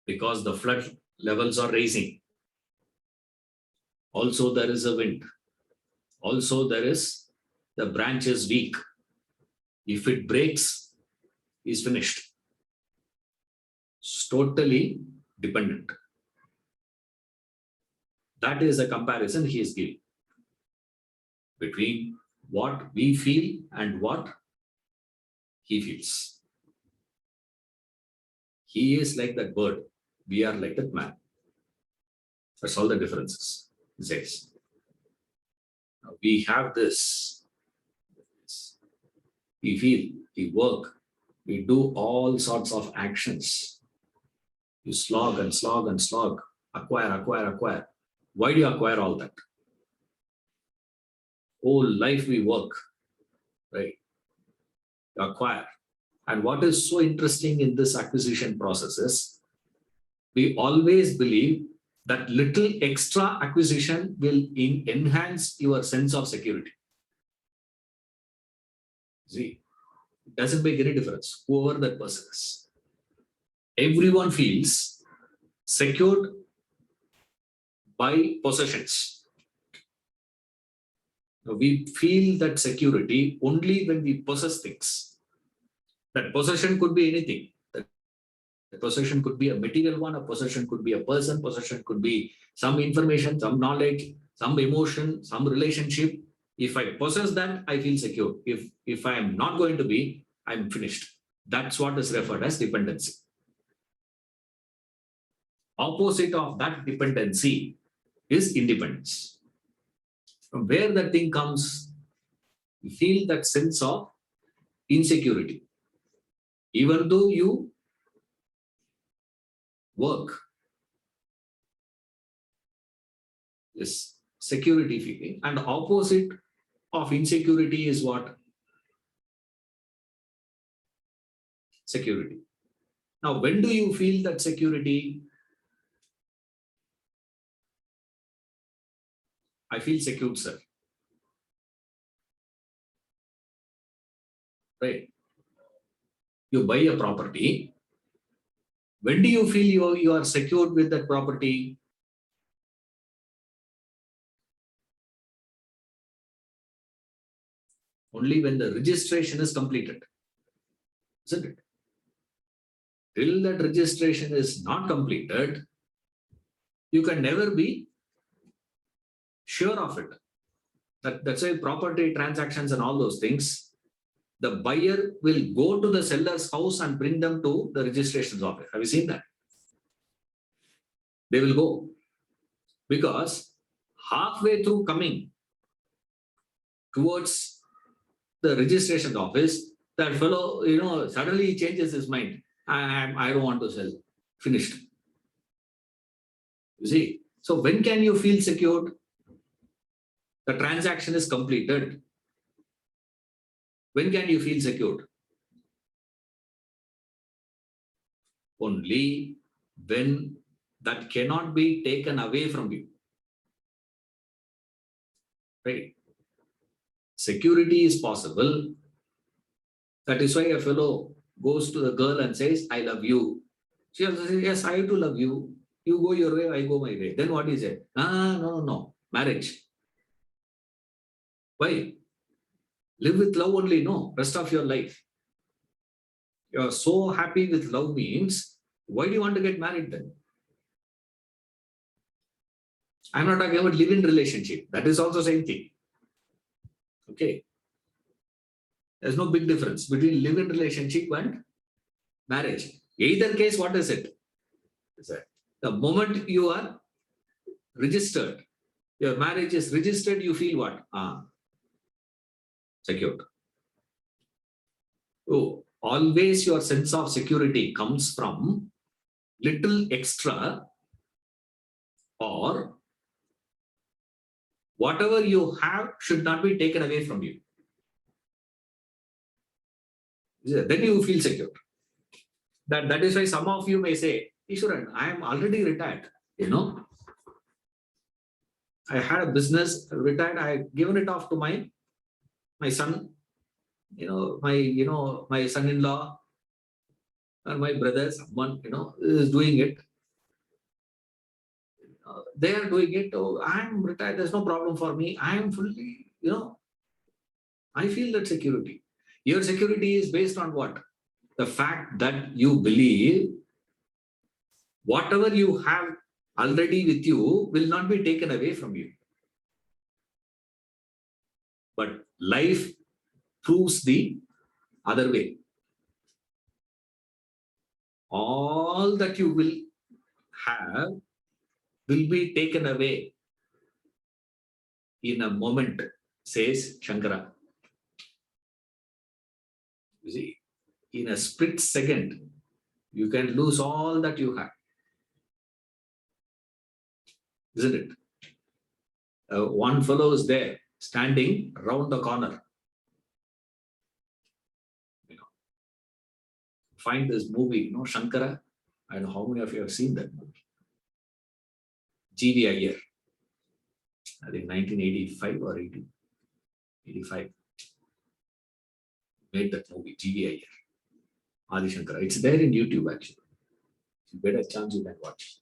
because the flood levels are rising. Also, there is a wind. Also, the branch is weak. If it breaks, he's finished. It's totally dependent. That is a comparison he is giving between what we feel and what he feels. He is like that bird. We are like that man. That's all the differences, he says. Now, we have this. We feel, we work, we do all sorts of actions. You slog and slog and slog, acquire. Why do you acquire all that? Whole life we work, right? You acquire. And what is so interesting in this acquisition process is we always believe that little extra acquisition will enhance your sense of security. See, it doesn't make any difference whoever that person is. Everyone feels secured by possessions. We feel that security only when we possess things. That possession could be anything. That possession could be a material one, a possession could be a person, possession could be some information, some knowledge, some emotion, some relationship. If I possess that, I feel secure. If I am not going to be, I'm finished. That's what is referred as dependency. Opposite of that dependency is independence. From where that thing comes, you feel that sense of insecurity. Even though you work, this security feeling, and opposite of insecurity is what? Security. Now, when do you feel that security? I feel secure, sir. Right? You buy a property. When do you feel you are secured with that property? Only when the registration is completed. Isn't it? Till that registration is not completed, you can never be sure of it. That's why property transactions and all those things, the buyer will go to the seller's house and bring them to the registrations office. Have you seen that? They will go. Because halfway through coming towards the registration office, that fellow, suddenly he changes his mind. I don't want to sell. Finished. You see? So when can you feel secured? The transaction is completed. When can you feel secured? Only when that cannot be taken away from you. Right? Security is possible. That is why a fellow goes to the girl and says, I love you. She also says, yes, I too love you. You go your way, I go my way. Then what is it? No. Marriage. Why? Live with love only, no, rest of your life. You're so happy with love means, why do you want to get married then? I'm not talking about live-in relationship. That is also same thing. Okay. There's no big difference between live-in relationship and marriage. Either case, what is it? The moment you are registered, your marriage is registered, you feel what? Secured. So always your sense of security comes from little extra or whatever you have should not be taken away from you. Then you feel secure. That is why some of you may say, Iswaran, I am already retired. I had a business, retired, I given it off to my son, my son-in-law or my brother, someone, is doing it. They are doing it. Oh, I'm retired. There's no problem for me. I am fully, I feel that security. Your security is based on what? The fact that you believe whatever you have already with you will not be taken away from you. But life proves the other way. All that you will have will be taken away in a moment, says Shankara. You see, in a split second, you can lose all that you have. Isn't it? One fellow is there, standing around the corner. Find this movie, Shankara. I don't know how many of you have seen that movie. G.V. Iyer, I think 1985 or 85, made that movie, G.V. Iyer, Adi Shankara. It's there in YouTube actually. If you get a chance, you can watch.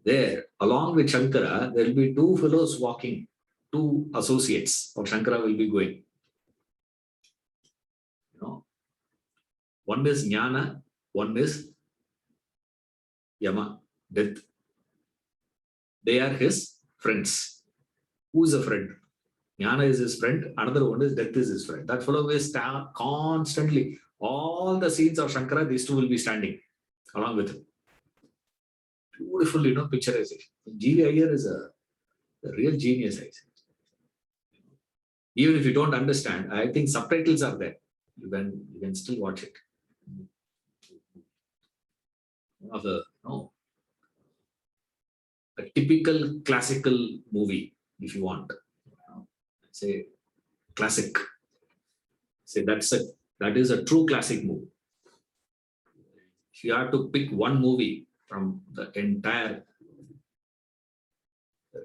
There, along with Shankara, there will be two fellows walking, two associates of Shankara will be going. You know, one is Jnana, one is Yama, death. They are his friends. Who is a friend? Jnana is his friend, another one is death is his friend. That fellow will stand constantly. All the scenes of Shankara, these two will be standing along with him. Beautiful, picturization. G.V. Iyer is a real genius, I say. Even if you don't understand, I think subtitles are there. You can still watch it. One of the, a typical classical movie, if you want. Say classic. Say that is a true classic movie. If you have to pick one movie from the entire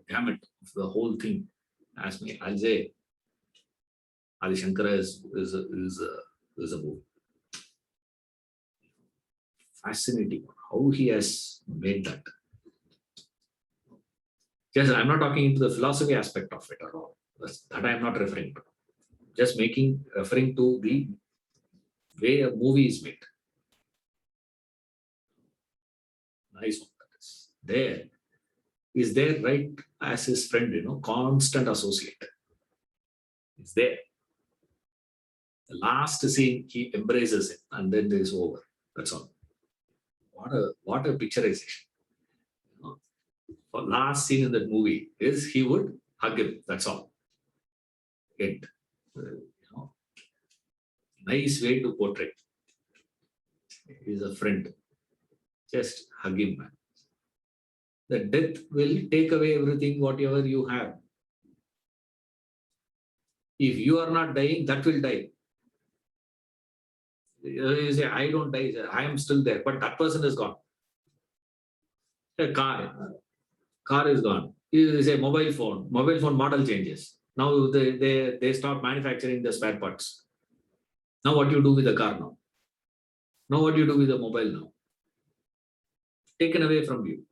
gamut of the whole thing, ask me, I'll say Adi Shankara is a movie. Fascinating how he has made that. Yes, I'm not talking into the philosophy aspect of it at all. That I'm not referring to. Just referring to the way a movie is made. Nice one. That is there. Is there right as his friend, constant associate. It's there. The last scene, he embraces it and then it is over. That's all. What a picturization. For last scene in that movie is he would hug him. That's all. Nice way to portray. He's a friend. Just hug him, man. The death will take away everything, whatever you have. If you are not dying, that will die. You say, I don't die, I am still there, but that person is gone. A car is gone. You say mobile phone model changes. Now they stop manufacturing the spare parts. Now what you do with the car now? Now what you do with the mobile now? Taken away from you.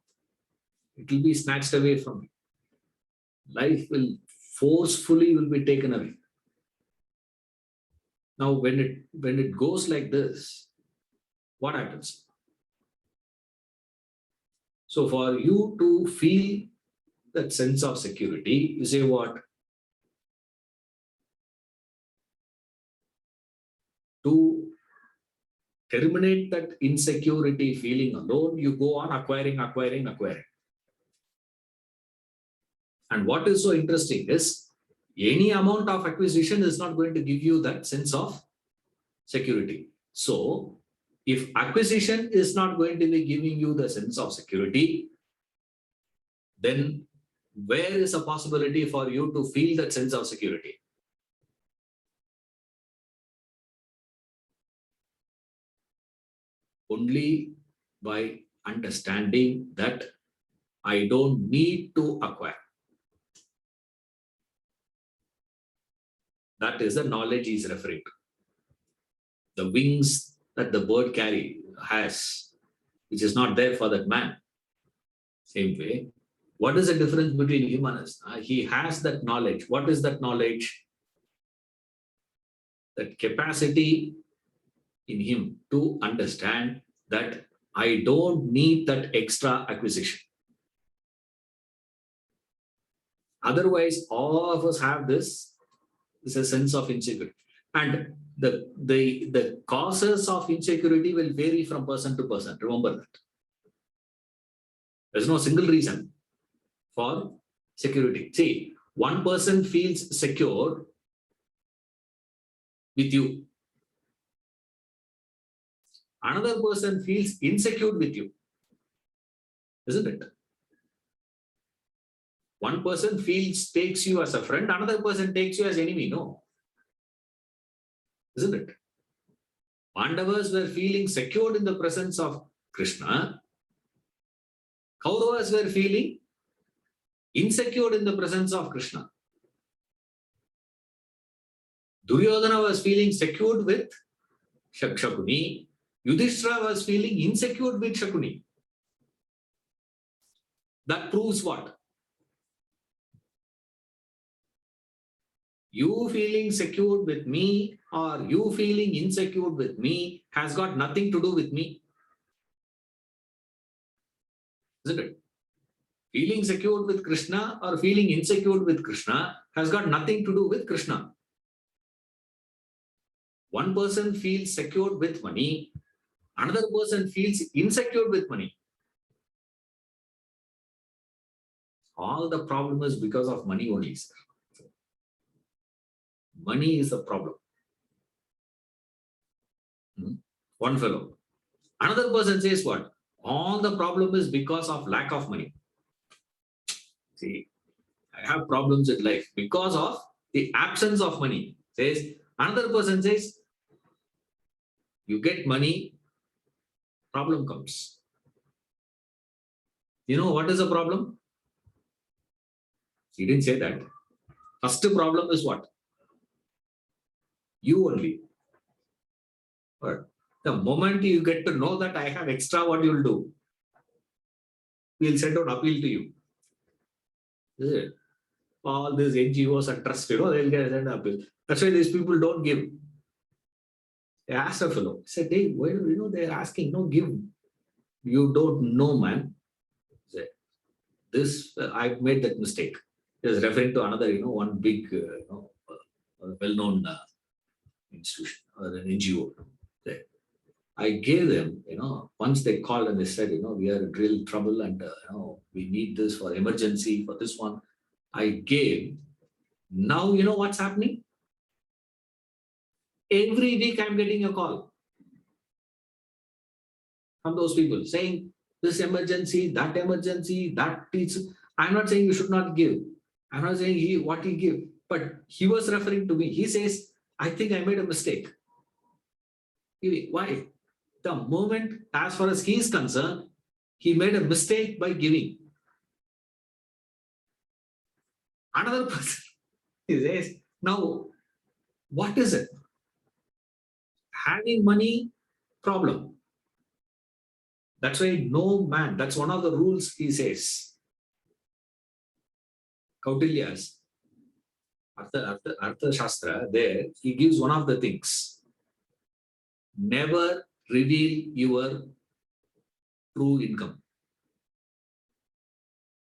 It will be snatched away from you. Life will forcefully be taken away. Now when it goes like this, what happens? So for you to feel that sense of security, you say what? To terminate that insecurity feeling alone, you go on acquiring. And what is so interesting is any amount of acquisition is not going to give you that sense of security. So if acquisition is not going to be giving you the sense of security, then where is a possibility for you to feel that sense of security? Only by understanding that I don't need to acquire. That is the knowledge he is referring to. The wings that the bird has, which is not there for that man. Same way, what is the difference between humanists? He has that knowledge. What is that knowledge? That capacity in him to understand that I don't need that extra acquisition. Otherwise, all of us have this is a sense of insecurity. And the causes of insecurity will vary from person to person. Remember that. There's no single reason for security. See, one person feels secure with you. Another person feels insecure with you. Isn't it? One person takes you as a friend, another person takes you as enemy. No. Isn't it? Pandavas were feeling secured in the presence of Krishna. Kauravas were feeling insecure in the presence of Krishna. Duryodhana was feeling secured with Shakuni. Yudhishthira was feeling insecure with Shakuni. That proves what? You feeling secured with me or you feeling insecure with me has got nothing to do with me. Isn't it? Feeling secured with Krishna or feeling insecure with Krishna has got nothing to do with Krishna. One person feels secured with money, another person feels insecure with money. All the problem is because of money only, sir. Money is the problem. One fellow. Another person says what? All the problem is because of lack of money. See, I have problems in life because of the absence of money. Says another person says, you get money, problem comes. You know what is the problem? He didn't say that. First problem is what? You only. But the moment you get to know that I have extra, what you'll do? We'll send out appeal to you. Is it? All these NGOs and trusts, they'll get an appeal. That's why these people don't give. They asked a fellow, said, hey, why they're asking, no, give. You don't know, man. Said, this, I've made that mistake. He was referring to another, one big, well-known institution or an NGO. I gave them, once they called and they said, we are in real trouble and, we need this for emergency for this one. I gave. Now, you know what's happening? Every week I'm getting a call from those people saying this emergency, that is. I'm not saying you should not give. I'm not saying what he give, but he was referring to me. He says, I think I made a mistake. Why? The moment, as far as he is concerned, he made a mistake by giving. Another person, he says, now, what is it? Having money, problem. That's why no man, that's one of the rules he says. Kautilya's Artha Shastra, there, he gives one of the things. Never reveal your true income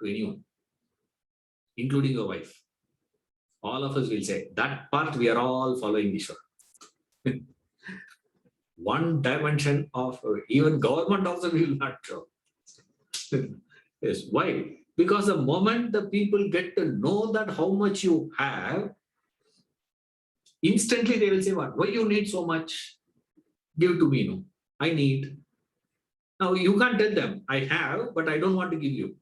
to anyone, including your wife. All of us will say, that part we are all following Ishwar. One dimension of even government also will not show. Yes, why? Because the moment the people get to know that how much you have, instantly they will say, what? Why you need so much? Give to me, no. I need. Now you can't tell them, I have, but I don't want to give you.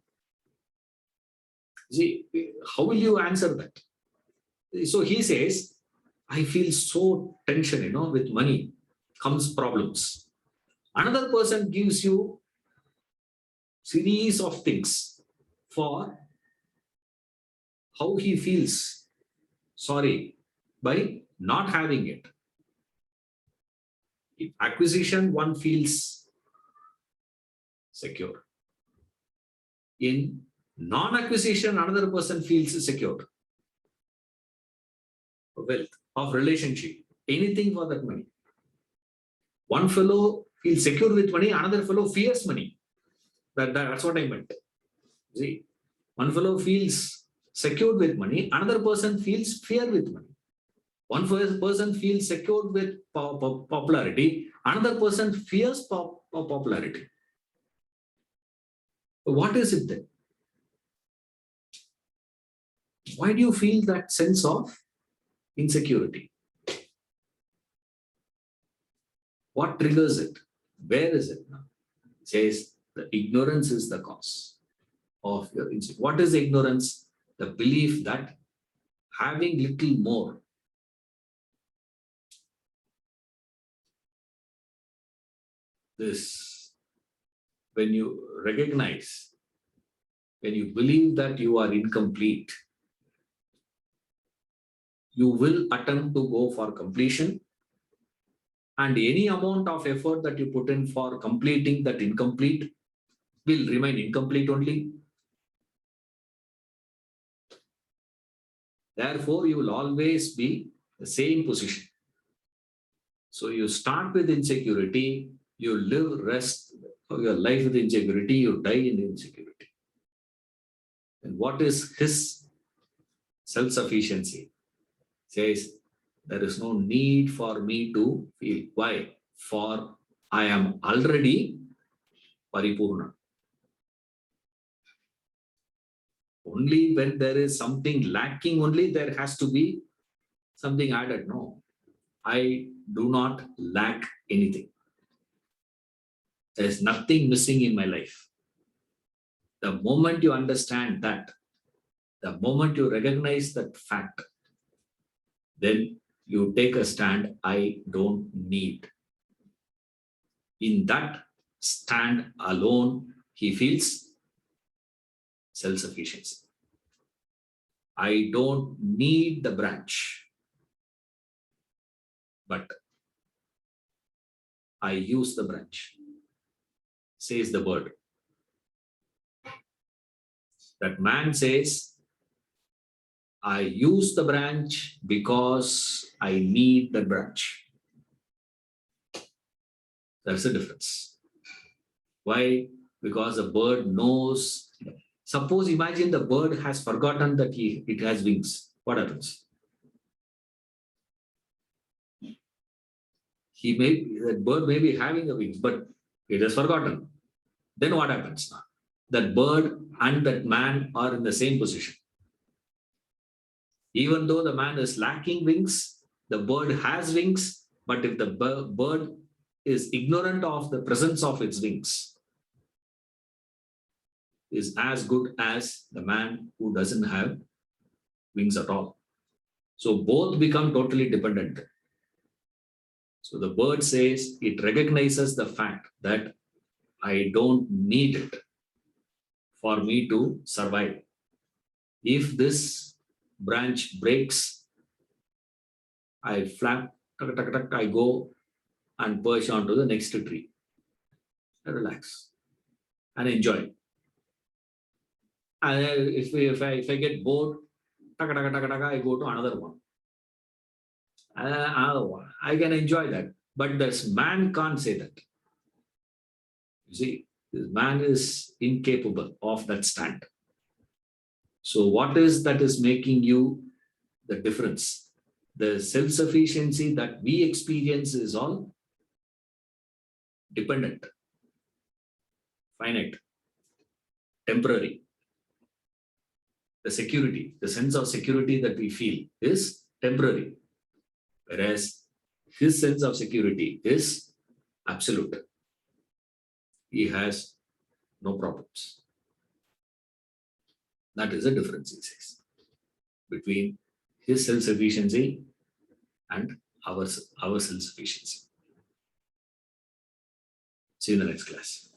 See, how will you answer that? So he says, I feel so tension, with money comes problems. Another person gives you series of things for how he feels sorry by not having it. In acquisition, one feels secure. In non-acquisition, another person feels secure. Wealth, of relationship, anything for that money. One fellow feels secure with money, another fellow fears money. That's what I meant. See, one fellow feels secure with money, another person feels fear with money. One person feels secure with popularity, another person fears popularity. What is it then? Why do you feel that sense of insecurity? What triggers it? Where is it now? It says the ignorance is the cause of your insecurity. What is ignorance? The belief that having little more this, when you recognize when you believe that you are incomplete, you will attempt to go for completion, and any amount of effort that you put in for completing that incomplete will remain incomplete only. Therefore, you will always be the same position. So you start with insecurity, you live rest of your life with insecurity, you die in insecurity. And what is his self-sufficiency? Says, there is no need for me to feel. Why? For I am already paripurna. Only when there is something lacking, only there has to be something added. No, I do not lack anything. There is nothing missing in my life. The moment you understand that, the moment you recognize that fact, then you take a stand, I don't need. In that stand alone, he feels self-sufficiency. I don't need the branch, but I use the branch, says the bird. That man says, I use the branch because I need the branch. That's the difference. Why? Because the bird knows. Suppose, imagine the bird has forgotten that it has wings. What happens? That bird may be having the wings, but it has forgotten. Then what happens now? That bird and that man are in the same position. Even though the man is lacking wings, the bird has wings, but if the bird is ignorant of the presence of its wings, is as good as the man who doesn't have wings at all. So both become totally dependent. So the bird says it recognizes the fact that I don't need it for me to survive. If this branch breaks, I flap, I go and perch onto the next tree. I relax and enjoy. And if I get bored, I go to another one. I can enjoy that. But this man can't say that. You see, this man is incapable of that stand. So what is that is making you the difference? The self-sufficiency that we experience is all dependent, finite, temporary. The security, the sense of security that we feel is temporary. Whereas his sense of security is absolute. He has no problems. That is the difference, he says, between his self-sufficiency and our self-sufficiency. See you in the next class.